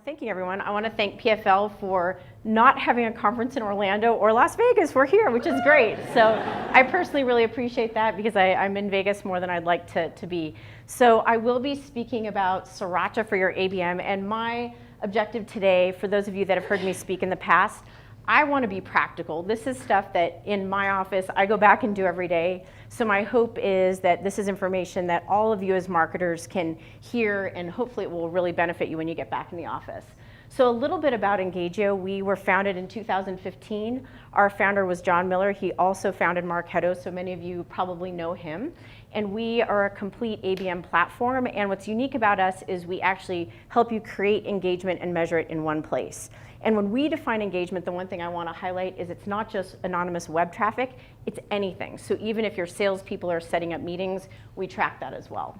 Thanking everyone. I want to thank PFL for not having a conference in Orlando or Las Vegas. We're here, which is great. So I personally really appreciate that because I'm in Vegas more than I'd like to be. So I will be speaking about Sriracha for your ABM, and my objective today, for those of you that have heard me speak in the past, I want to be practical. This is stuff that in my office I go back and do every day. So my hope is that this is information that all of you as marketers can hear, and hopefully it will really benefit you when you get back in the office. So a little bit about Engagio. We were founded in 2015. Our founder was John Miller. He also founded Marketo, so many of you probably know him. And we are a complete ABM platform, and what's unique about us is we actually help you create engagement and measure it in one place. And when we define engagement, the one thing I want to highlight is it's not just anonymous web traffic, it's anything. So even if your salespeople are setting up meetings, we track that as well.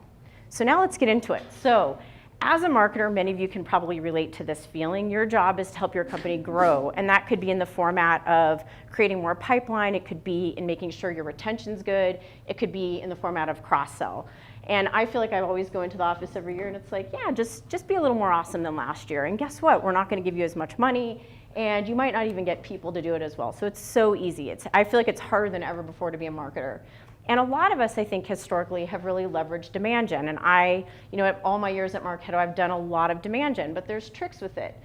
So now let's get into it. So as a marketer, many of you can probably relate to this feeling. Your job is to help your company grow, and that could be in the format of creating more pipeline, it could be in making sure your retention's good, it could be in the format of cross-sell. And I feel like I always go into the office every year and it's like, yeah, just be a little more awesome than last year. And guess what? We're not going to give you as much money, and you might not even get people to do it as well. So it's so easy. I feel like it's harder than ever before to be a marketer. And a lot of us, I think, historically have really leveraged demand gen. And at all my years at Marketo, I've done a lot of demand gen, but there's tricks with it.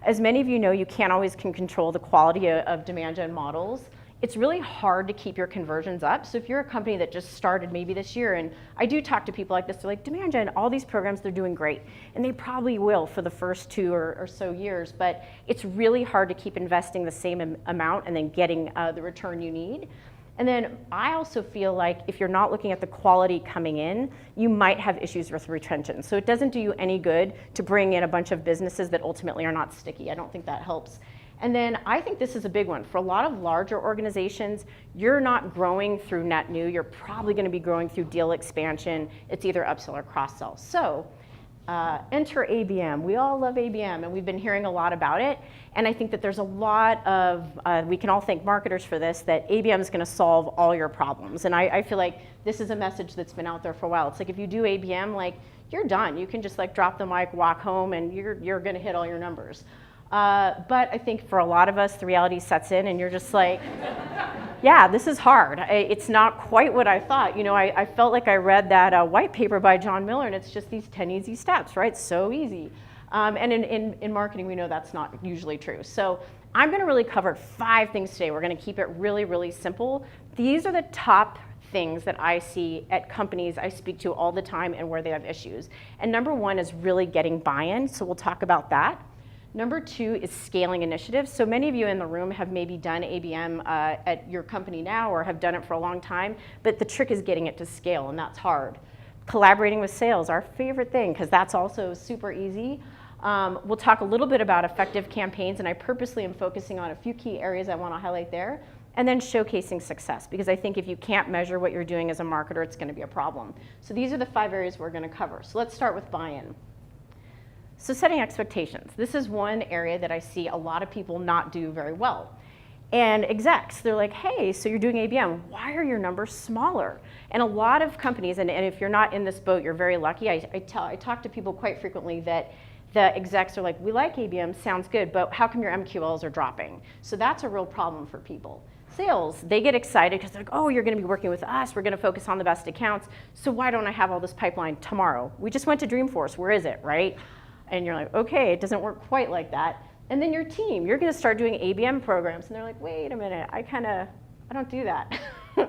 As many of you know, you can't always control the quality of demand gen models. It's really hard to keep your conversions up. So if you're a company that just started maybe this year, and I do talk to people like this, they're like, demand gen, all these programs, they're doing great. And they probably will for the first 2 or so years, but it's really hard to keep investing the same amount and then getting the return you need. And then I also feel like if you're not looking at the quality coming in, you might have issues with retention. So it doesn't do you any good to bring in a bunch of businesses that ultimately are not sticky. I don't think that helps. And then I think this is a big one. For a lot of larger organizations, you're not growing through net new. You're probably going to be growing through deal expansion. It's either upsell or cross-sell. So enter ABM. We all love ABM, and we've been hearing a lot about it. And I think that there's a lot of, we can all thank marketers for this, that ABM is going to solve all your problems. And I feel like this is a message that's been out there for a while. It's like if you do ABM, like you're done. You can just like drop the mic, walk home, and you're going to hit all your numbers. But I think for a lot of us, the reality sets in and you're just like, yeah, this is hard. It's not quite what I thought. You know, I felt like I read that white paper by John Miller, and it's just these 10 easy steps, right? So easy. And in marketing, we know that's not usually true. So I'm going to really cover 5 things today. We're going to keep it really, really simple. These are the top things that I see at companies I speak to all the time and where they have issues. And number 1 is really getting buy-in. So we'll talk about that. Number 2 is scaling initiatives. So many of you in the room have maybe done ABM at your company now or have done it for a long time, but the trick is getting it to scale, and that's hard. Collaborating with sales, our favorite thing, because that's also super easy. We'll talk a little bit about effective campaigns, and I purposely am focusing on a few key areas I want to highlight there. And then showcasing success, because I think if you can't measure what you're doing as a marketer, it's going to be a problem. So these are the 5 areas we're going to cover. So let's start with buy-in. So setting expectations. This is one area that I see a lot of people not do very well. And execs, they're like, hey, so you're doing ABM, why are your numbers smaller? And a lot of companies, and if you're not in this boat, you're very lucky. I talk to people quite frequently that the execs are like, we like ABM, sounds good, but how come your MQLs are dropping? So that's a real problem for people. Sales, they get excited because they're like, oh, you're going to be working with us, we're going to focus on the best accounts, so why don't I have all this pipeline tomorrow? We just went to Dreamforce, where is it, right? And you're like, okay, it doesn't work quite like that. And then your team, you're going to start doing ABM programs. And they're like, wait a minute, I don't do that.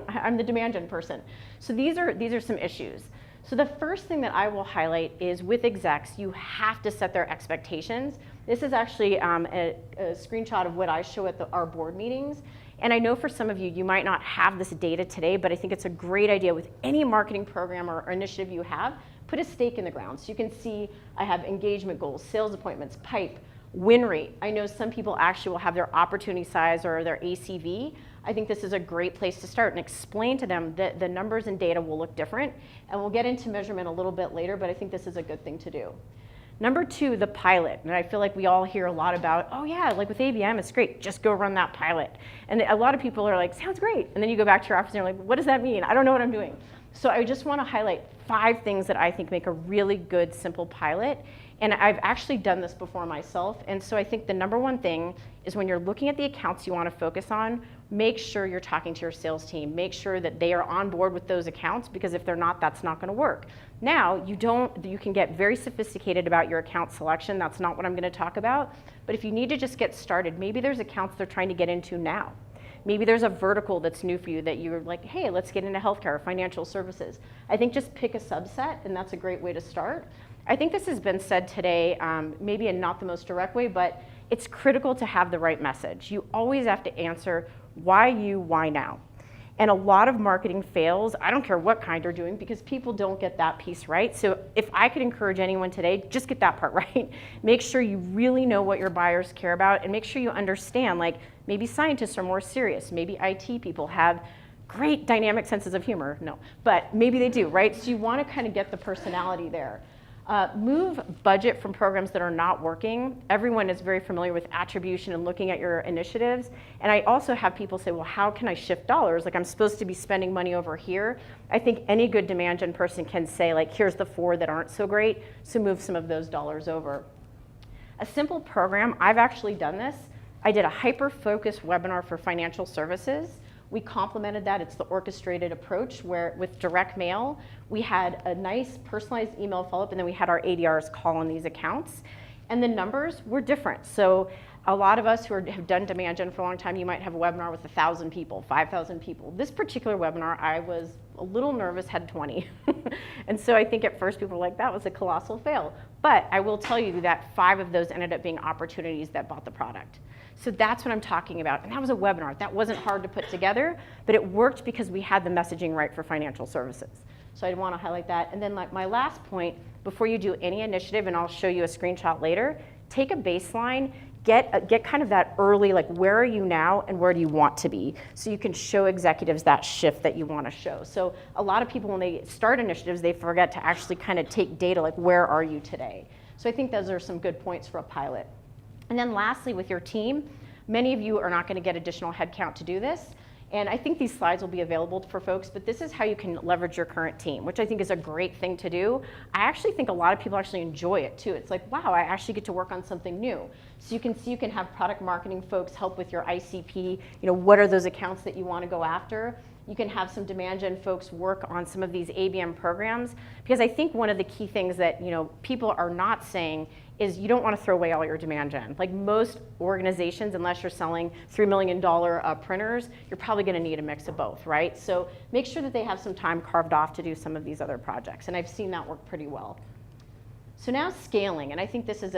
I'm the demand gen person. So these are some issues. So the first thing that I will highlight is with execs, you have to set their expectations. This is actually a screenshot of what I show at our board meetings. And I know for some of you, you might not have this data today, but I think it's a great idea with any marketing program or initiative you have, put a stake in the ground. So you can see I have engagement goals, sales appointments, pipe, win rate. I know some people actually will have their opportunity size or their ACV. I think this is a great place to start and explain to them that the numbers and data will look different. And we'll get into measurement a little bit later, but I think this is a good thing to do. Number 2, the pilot. And I feel like we all hear a lot about, oh yeah, like with ABM, it's great, just go run that pilot. And a lot of people are like, sounds great. And then you go back to your office and you're like, what does that mean? I don't know what I'm doing. So I just want to highlight 5 things that I think make a really good, simple pilot. And I've actually done this before myself. And so I think the number one thing is when you're looking at the accounts you want to focus on, make sure you're talking to your sales team. Make sure that they are on board with those accounts, because if they're not, that's not going to work. Now, you can get very sophisticated about your account selection. That's not what I'm going to talk about. But if you need to just get started, maybe there's accounts they're trying to get into now. Maybe there's a vertical that's new for you that you're like, hey, let's get into healthcare or financial services. I think just pick a subset, and that's a great way to start. I think this has been said today, maybe in not the most direct way, but it's critical to have the right message. You always have to answer why you, why now. And a lot of marketing fails, I don't care what kind you're doing, because people don't get that piece right. So if I could encourage anyone today, just get that part right. Make sure you really know what your buyers care about, and make sure you understand, like maybe scientists are more serious, maybe IT people have great dynamic senses of humor. No, but maybe they do, right? So you want to kind of get the personality there. Move budget from programs that are not working. Everyone is very familiar with attribution and looking at your initiatives. And I also have people say, well, how can I shift dollars? Like, I'm supposed to be spending money over here. I think any good demand gen person can say, like, here's the 4 that aren't so great, so move some of those dollars over. A simple program, I've actually done this. I did a hyper-focused webinar for financial services. We complemented that. It's the orchestrated approach where with direct mail, we had a nice personalized email follow-up, and then we had our ADRs call on these accounts. And the numbers were different. So a lot of us who have done demand gen for a long time, you might have a webinar with 1,000 people, 5,000 people. This particular webinar, I was a little nervous, had 20. And so I think at first people were like, that was a colossal fail. But I will tell you that 5 of those ended up being opportunities that bought the product. So that's what I'm talking about. And that was a webinar. That wasn't hard to put together, but it worked because we had the messaging right for financial services. So I want to highlight that. And then like my last point, before you do any initiative, and I'll show you a screenshot later, take a baseline, get kind of that early, like where are you now and where do you want to be? So you can show executives that shift that you want to show. So a lot of people, when they start initiatives, they forget to actually kind of take data, like where are you today? So I think those are some good points for a pilot. And then lastly, with your team, many of you are not going to get additional headcount to do this. And I think these slides will be available for folks, but this is how you can leverage your current team, which I think is a great thing to do. I actually think a lot of people actually enjoy it too. It's like, wow, I actually get to work on something new. So you can see you can have product marketing folks help with your ICP, what are those accounts that you want to go after. You can have some demand gen folks work on some of these ABM programs, because I think one of the key things that people are not saying is you don't want to throw away all your demand gen. Like most organizations, unless you're selling $3 million printers, you're probably going to need a mix of both, right? So make sure that they have some time carved off to do some of these other projects, and I've seen that work pretty well. So now scaling, and I think this is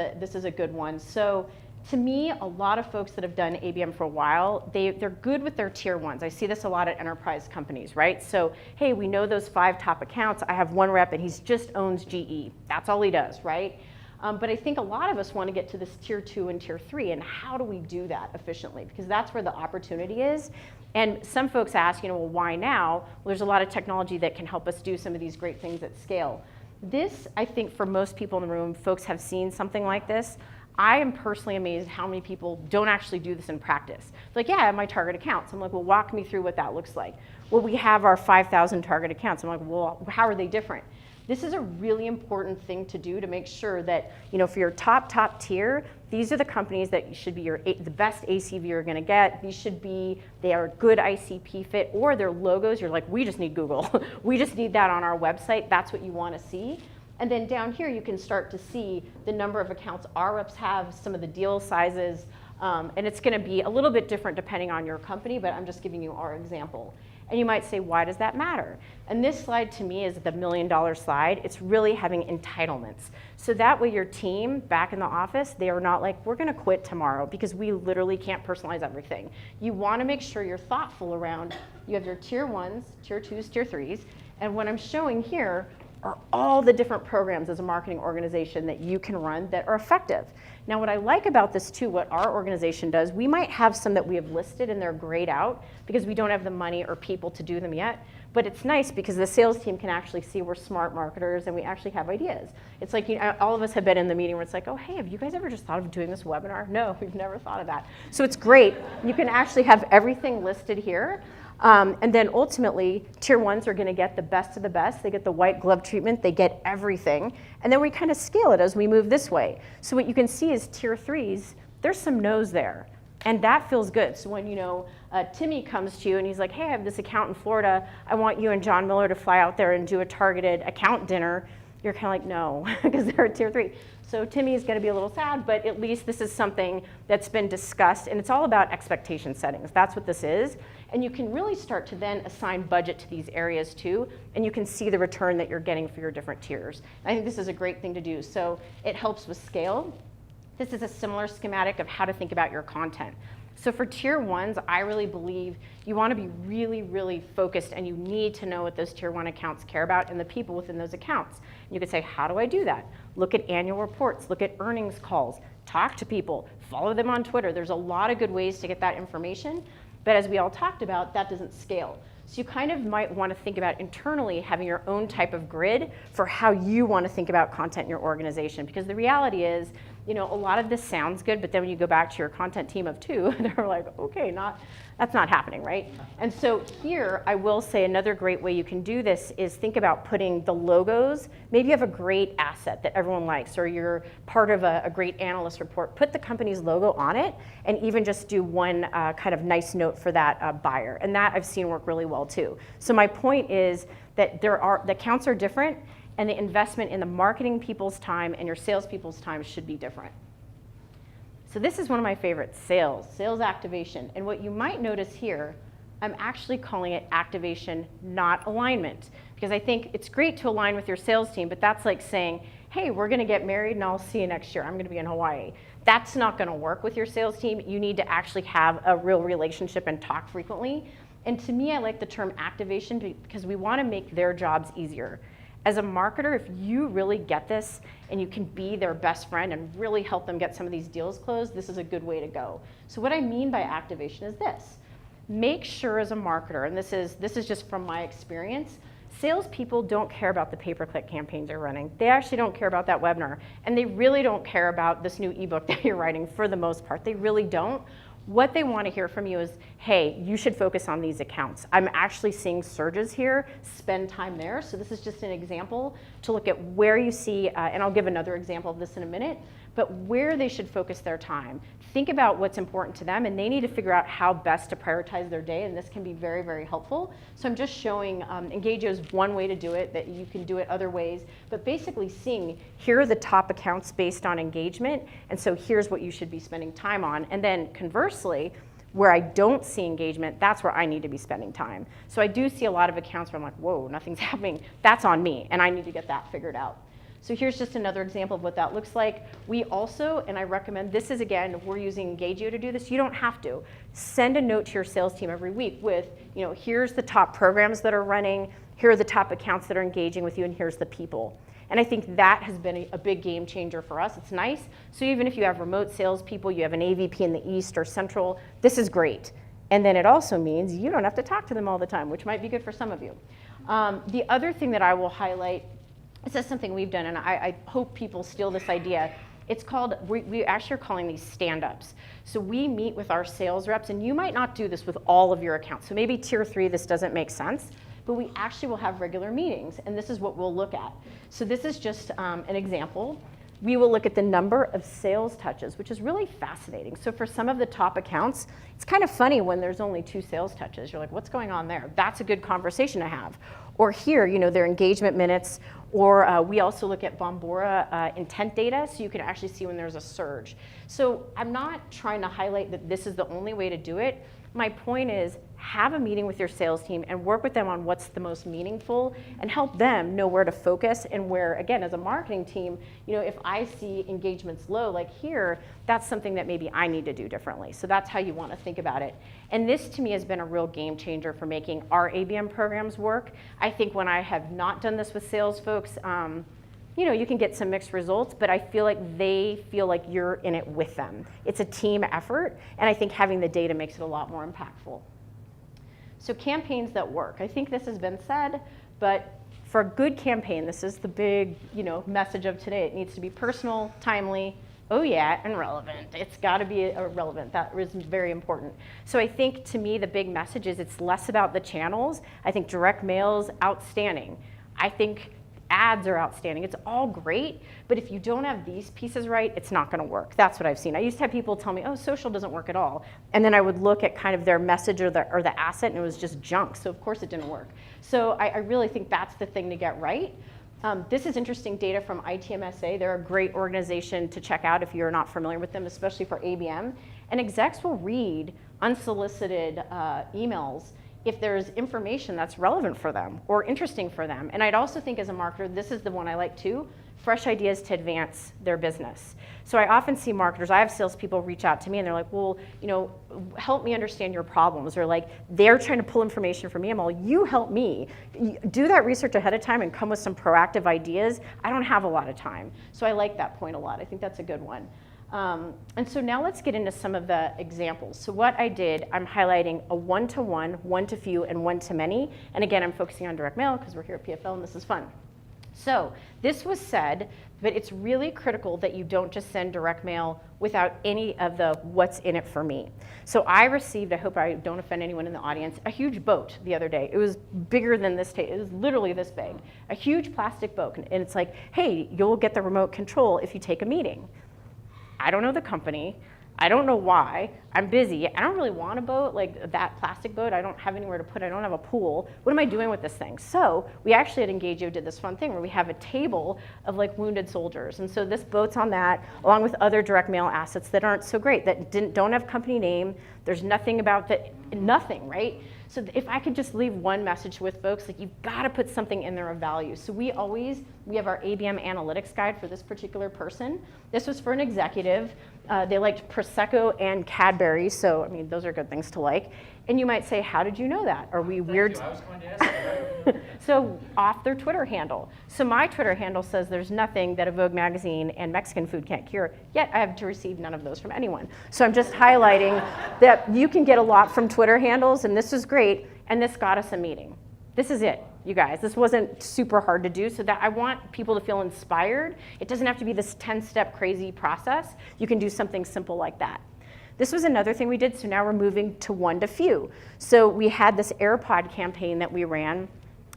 a good one. So to me, a lot of folks that have done ABM for a while, they're good with their tier ones. I see this a lot at enterprise companies, right? So, hey, we know those 5 top accounts. I have one rep and he just owns GE. That's all he does, right? But I think a lot of us want to get to this tier 2 and tier 3, and how do we do that efficiently? Because that's where the opportunity is. And some folks ask, well, why now? Well, there's a lot of technology that can help us do some of these great things at scale. This, I think for most people in the room, folks have seen something like this. I am personally amazed how many people don't actually do this in practice. It's like, yeah, I have my target accounts. I'm like, well, walk me through what that looks like. Well, we have our 5,000 target accounts. I'm like, well, how are they different? This is a really important thing to do to make sure that, for your top tier, these are the companies that should be the best ACV you're gonna get. They are a good ICP fit, or their logos, you're like, we just need Google. We just need that on our website. That's what you wanna see. And then down here, you can start to see the number of accounts our reps have, some of the deal sizes, and it's gonna be a little bit different depending on your company, but I'm just giving you our example. And you might say, why does that matter? And this slide to me is the $1 million slide. It's really having entitlements. So that way your team back in the office, they are not like, we're gonna quit tomorrow because we literally can't personalize everything. You wanna make sure you're thoughtful around, you have your tier 1s, tier 2s, tier 3s, and what I'm showing here are all the different programs as a marketing organization that you can run that are effective. Now what I like about this too, what our organization does, we might have some that we have listed and they're grayed out because we don't have the money or people to do them yet, but it's nice because the sales team can actually see we're smart marketers and we actually have ideas. It's like, all of us have been in the meeting where it's like, oh, hey, have you guys ever just thought of doing this webinar? No, we've never thought of that. So it's great. You can actually have everything listed here. And then ultimately, tier ones are going to get the best of the best. They get the white glove treatment. They get everything. And then we kind of scale it as we move this way. So what you can see is tier threes, there's some no's there. And that feels good. So when, Timmy comes to you and he's like, hey, I have this account in Florida. I want you and John Miller to fly out there and do a targeted account dinner. You're kind of like, no, because they're a tier three. So Timmy is going to be a little sad, but at least this is something that's been discussed, and it's all about expectation settings. That's what this is. And you can really start to then assign budget to these areas too, and you can see the return that you're getting for your different tiers. And I think this is a great thing to do. So it helps with scale. This is a similar schematic of how to think about your content. So for tier ones, I really believe you want to be really, really focused, and you need to know what those tier one accounts care about and the people within those accounts. And you could say, how do I do that? Look at annual reports, look at earnings calls, talk to people, follow them on Twitter. There's a lot of good ways to get that information, but as we all talked about, that doesn't scale. So you kind of might want to think about internally having your own type of grid for how you want to think about content in your organization, because the reality is, a lot of this sounds good, but then when you go back to your content team of 2, they're like, okay, that's not happening, right? And so here, I will say another great way you can do this is think about putting the logos. Maybe you have a great asset that everyone likes, or you're part of a great analyst report. Put the company's logo on it, and even just do one kind of nice note for that buyer. And that I've seen work really well too. So my point is that the accounts are different, and the investment in the marketing people's time and your sales people's time should be different. So this is one of my favorites, sales activation. And what you might notice here, I'm actually calling it activation, not alignment. Because I think it's great to align with your sales team, but that's like saying, hey, we're gonna get married and I'll see you next year. I'm gonna be in Hawaii. That's not gonna work with your sales team. You need to actually have a real relationship and talk frequently. And to me, I like the term activation because we wanna make their jobs easier. As a marketer, if you really get this and you can be their best friend and really help them get some of these deals closed, this is a good way to go. So what I mean by activation is this. Make sure as a marketer, and this is just from my experience, salespeople don't care about the pay-per-click campaigns you're running. They actually don't care about that webinar. And they really don't care about this new ebook that you're writing for the most part. They really don't. What they want to hear from you is, hey, you should focus on these accounts. I'm actually seeing surges here, spend time there. So this is just an example to look at where you see, and I'll give another example of this in a minute, but where they should focus their time. Think about what's important to them, and they need to figure out how best to prioritize their day, and this can be very, very helpful. So I'm just showing, Engagio is one way to do it, that you can do it other ways, but basically seeing, here are the top accounts based on engagement, and so here's what you should be spending time on. And then conversely, where I don't see engagement, that's where I need to be spending time. So I do see a lot of accounts where I'm like, whoa, nothing's happening. That's on me, and I need to get that figured out. So here's just another example of what that looks like. We also, and I recommend, this is again, we're using Engagio to do this. You don't have to. Send a note to your sales team every week with, here's the top programs that are running, here are the top accounts that are engaging with you, and here's the people. And I think that has been a big game changer for us. It's nice. So even if you have remote salespeople, you have an AVP in the East or Central, this is great. And then it also means you don't have to talk to them all the time, which might be good for some of you. The other thing that I will highlight, this is something we've done, and I hope people steal this idea. It's called, we actually are calling these stand-ups. So we meet with our sales reps, and you might not do this with all of your accounts. So maybe tier 3, this doesn't make sense, but we actually will have regular meetings, and this is what we'll look at. So this is just an example. We will look at the number of sales touches, which is really fascinating. So for some of the top accounts, it's kind of funny when there's only 2 sales touches. You're like, what's going on there? That's a good conversation to have. Or here, their engagement minutes, or we also look at Bombora intent data, so you can actually see when there's a surge. So I'm not trying to highlight that this is the only way to do it. My point is, have a meeting with your sales team and work with them on what's the most meaningful and help them know where to focus and where, again, as a marketing team, if I see engagements low, like here, that's something that maybe I need to do differently. So that's how you want to think about it. And this to me has been a real game changer for making our ABM programs work. I think when I have not done this with sales folks, you can get some mixed results, but I feel like they feel like you're in it with them. It's a team effort, and I think having the data makes it a lot more impactful. So campaigns that work. I think this has been said, but for a good campaign, this is the big message of today. It needs to be personal, timely, Oh yeah, and relevant. It's got to be relevant. That is very important. So I think to me the big message is it's less about the channels. I think direct mail's outstanding. I think ads are outstanding. It's all great, but if you don't have these pieces right, it's not going to work. That's what I've seen. I used to have people tell me, oh, social doesn't work at all. And then I would look at kind of their message or the asset, and it was just junk. So of course it didn't work. So I really think that's the thing to get right. This is interesting data from ITMSA. They're a great organization to check out if you're not familiar with them, especially for ABM. And execs will read unsolicited emails if there's information that's relevant for them or interesting for them. And I'd also think as a marketer, this is the one I like too, fresh ideas to advance their business. So I often see marketers, I have salespeople reach out to me and they're like, well, help me understand your problems. Or like, they're trying to pull information from me. I'm all, you help me. Do that research ahead of time and come with some proactive ideas. I don't have a lot of time. So I like that point a lot. I think that's a good one. And so now let's get into some of the examples. So what I did, I'm highlighting a one-to-one, one-to-few, and one-to-many. And again, I'm focusing on direct mail because we're here at PFL and this is fun. So this was said, but it's really critical that you don't just send direct mail without any of the what's in it for me. So I received, I hope I don't offend anyone in the audience, a huge boat the other day. It was bigger than this table. It was literally this big. A huge plastic boat. And it's like, hey, you'll get the remote control if you take a meeting. I don't know the company. I don't know why. I'm busy. I don't really want a boat, like that plastic boat. I don't have anywhere to put it. I don't have a pool. What am I doing with this thing? So we actually at Engagio did this fun thing where we have a table of like wounded soldiers. And so this boat's on that, along with other direct mail assets that aren't so great, that don't have company name. There's nothing about nothing, right? So if I could just leave one message with folks, like you've got to put something in there of value. So we have our ABM analytics guide for this particular person. This was for an executive. They liked Prosecco and Cadbury, so I mean, those are good things to like. And you might say, how did you know that? Are we weird? Thank you. I was going to ask you. So off their Twitter handle. So my Twitter handle says there's nothing that a Vogue magazine and Mexican food can't cure, yet I have to receive none of those from anyone. So I'm just highlighting that you can get a lot from Twitter handles, and this is great, and this got us a meeting. This is it, you guys. This wasn't super hard to do, so that I want people to feel inspired. It doesn't have to be this 10-step crazy process. You can do something simple like that. This was another thing we did, so now we're moving to one-to-few. So we had this AirPod campaign that we ran,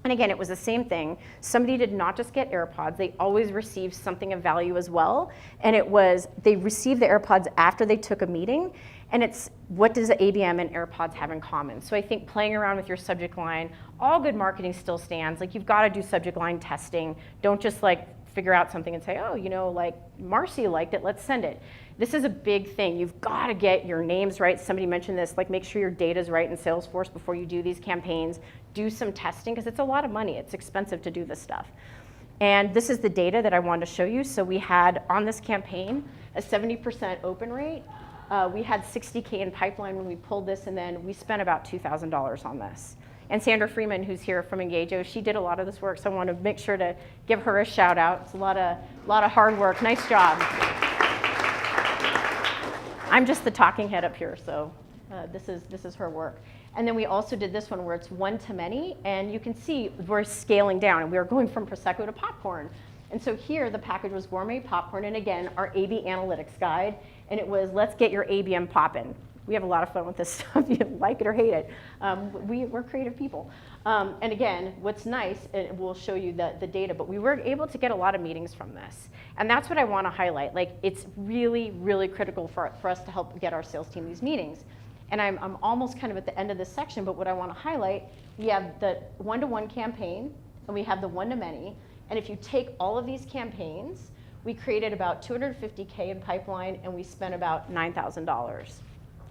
and again, it was the same thing. Somebody did not just get AirPods, they always received something of value as well, and it was, they received the AirPods after they took a meeting, and it's, what does the ABM and AirPods have in common? So I think playing around with your subject line, all good marketing still stands. Like, you've got to do subject line testing. Don't just like figure out something and say, oh, like Marcy liked it, let's send it. This is a big thing. You've got to get your names right. Somebody mentioned this, like make sure your data's right in Salesforce before you do these campaigns. Do some testing, because it's a lot of money. It's expensive to do this stuff. And this is the data that I wanted to show you. So we had on this campaign a 70% open rate. We had 60K in pipeline when we pulled this, and then we spent about $2,000 on this. And Sandra Freeman, who's here from Engagio, she did a lot of this work, so I want to make sure to give her a shout out. It's a lot of hard work. Nice job. I'm just the talking head up here, so this is her work. And then we also did this one where it's one-to-many, and you can see we're scaling down, and we are going from Prosecco to popcorn. And so here, the package was gourmet popcorn, and again, our AB analytics guide, and it was, let's get your ABM poppin'. We have a lot of fun with this stuff. You like it or hate it. We're creative people. And again, what's nice, and we'll show you the data, but we were able to get a lot of meetings from this. And that's what I want to highlight. Like, it's really, really critical for us to help get our sales team these meetings. And I'm almost kind of at the end of this section, but what I want to highlight, we have the one-to-one campaign, and we have the one-to-many. And if you take all of these campaigns, we created about $250K in pipeline, and we spent about $9,000.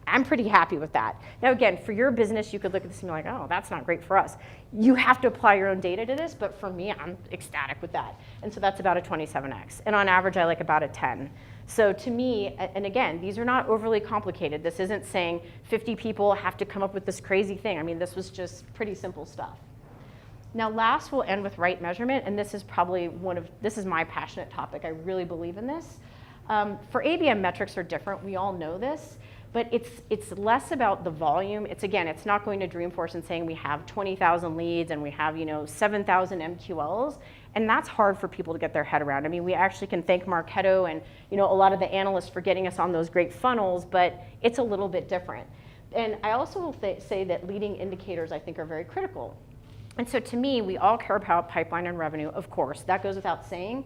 I'm pretty happy with that. Now again, for your business, you could look at this and be like, oh, that's not great for us. You have to apply your own data to this, but for me, I'm ecstatic with that. And so that's about a 27x. And on average, I like about a 10. So to me, and again, these are not overly complicated. This isn't saying 50 people have to come up with this crazy thing. I mean, this was just pretty simple stuff. Now last, we'll end with right measurement, and this is probably this is my passionate topic. I really believe in this. For ABM, metrics are different. We all know this. But it's less about the volume. It's not going to Dreamforce and saying we have 20,000 leads and we have 7,000 MQLs. And that's hard for people to get their head around. I mean, we actually can thank Marketo and a lot of the analysts for getting us on those great funnels, but it's a little bit different. And I also will say that leading indicators, I think, are very critical. And so to me, we all care about pipeline and revenue, of course. That goes without saying.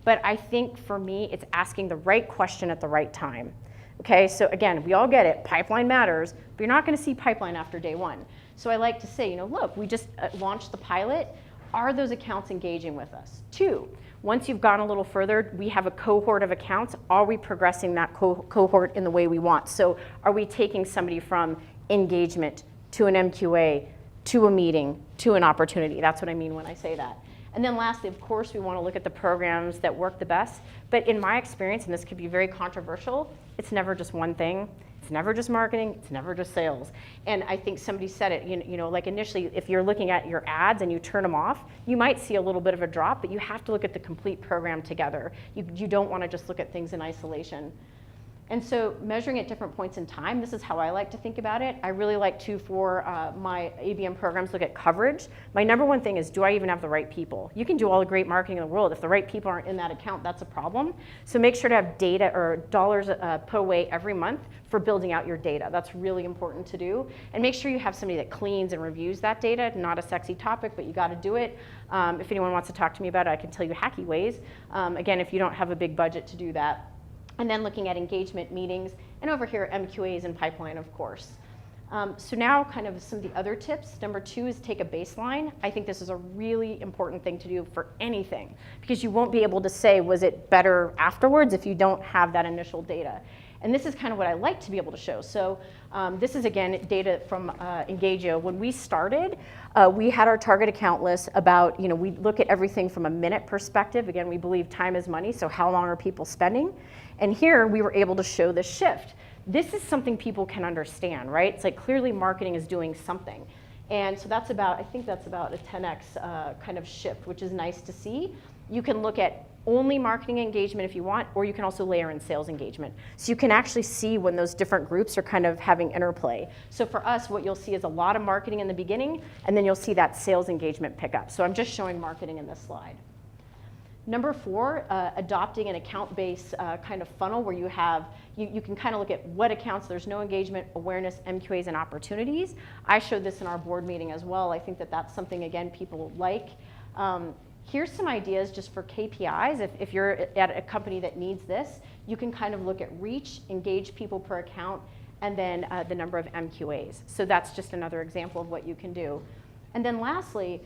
But I think for me, it's asking the right question at the right time. Okay, so again, we all get it, pipeline matters, but you're not gonna see pipeline after day one. So I like to say, look, we just launched the pilot. Are those accounts engaging with us? 2, once you've gone a little further, we have a cohort of accounts. Are we progressing that cohort in the way we want? So are we taking somebody from engagement to an MQA, to a meeting, to an opportunity? That's what I mean when I say that. And then lastly, of course, we want to look at the programs that work the best. But in my experience, and this could be very controversial, it's never just one thing. It's never just marketing. It's never just sales. And I think somebody said it, like initially, if you're looking at your ads and you turn them off, you might see a little bit of a drop, but you have to look at the complete program together. You don't want to just look at things in isolation. And so measuring at different points in time, this is how I like to think about it. I really like to, for my ABM programs, look at coverage. My number one thing is, do I even have the right people? You can do all the great marketing in the world. If the right people aren't in that account, that's a problem. So make sure to have data or dollars put away every month for building out your data. That's really important to do. And make sure you have somebody that cleans and reviews that data. Not a sexy topic, but you got to do it. If anyone wants to talk to me about it, I can tell you hacky ways. Again, if you don't have a big budget to do that. And then looking at engagement meetings, and over here, MQAs and pipeline, of course. So now kind of some of the other tips. Number 2 is take a baseline. I think this is a really important thing to do for anything, because you won't be able to say, was it better afterwards if you don't have that initial data. And this is kind of what I like to be able to show. So this is, again, data from Engagio. When we started, we had our target account list about, we look at everything from a minute perspective. Again, we believe time is money, so how long are people spending? And here we were able to show this shift. This is something people can understand, right? It's like clearly marketing is doing something. And so that's about, I think that's about a 10x kind of shift, which is nice to see. You can look at only marketing engagement if you want, or you can also layer in sales engagement. So you can actually see when those different groups are kind of having interplay. So for us, what you'll see is a lot of marketing in the beginning, and then you'll see that sales engagement pick up. So I'm just showing marketing in this slide. Number 4, adopting an account-based kind of funnel where you have, you can kind of look at what accounts there's no engagement, awareness, MQAs, and opportunities. I showed this in our board meeting as well. I think that that's something, again, people like. Here's some ideas just for KPIs. If you're at a company that needs this, you can kind of look at reach, engage people per account, and then the number of MQAs. So that's just another example of what you can do. And then lastly,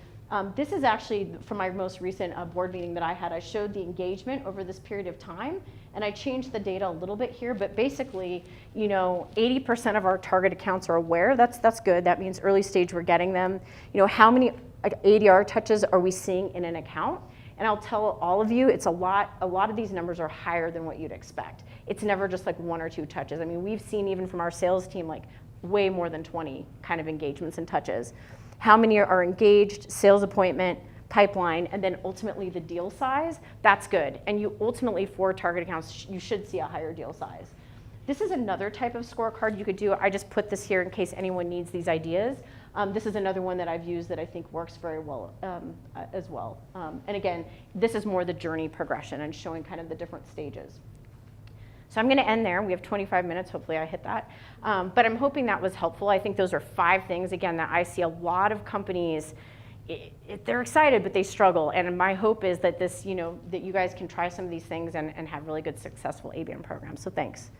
this is actually from my most recent board meeting that I had. I showed the engagement over this period of time, and I changed the data a little bit here, but basically, 80% of our target accounts are aware. That's good. That means early stage we're getting them. How many ADR touches are we seeing in an account? And I'll tell all of you, it's a lot of these numbers are higher than what you'd expect. It's never just like 1 or 2 touches. I mean, we've seen even from our sales team, like way more than 20 kind of engagements and touches. How many are engaged, sales appointment, pipeline, and then ultimately the deal size? That's good. And you ultimately, for target accounts, you should see a higher deal size. This is another type of scorecard you could do. I just put this here in case anyone needs these ideas. This is another one that I've used that I think works very well as well. And again, this is more the journey progression and showing kind of the different stages. So I'm going to end there. We have 25 minutes. Hopefully I hit that. But I'm hoping that was helpful. I think those are 5 things, again, that I see a lot of companies, they're excited, but they struggle. And my hope is that this, that you guys can try some of these things and have really good, successful ABM programs. So thanks.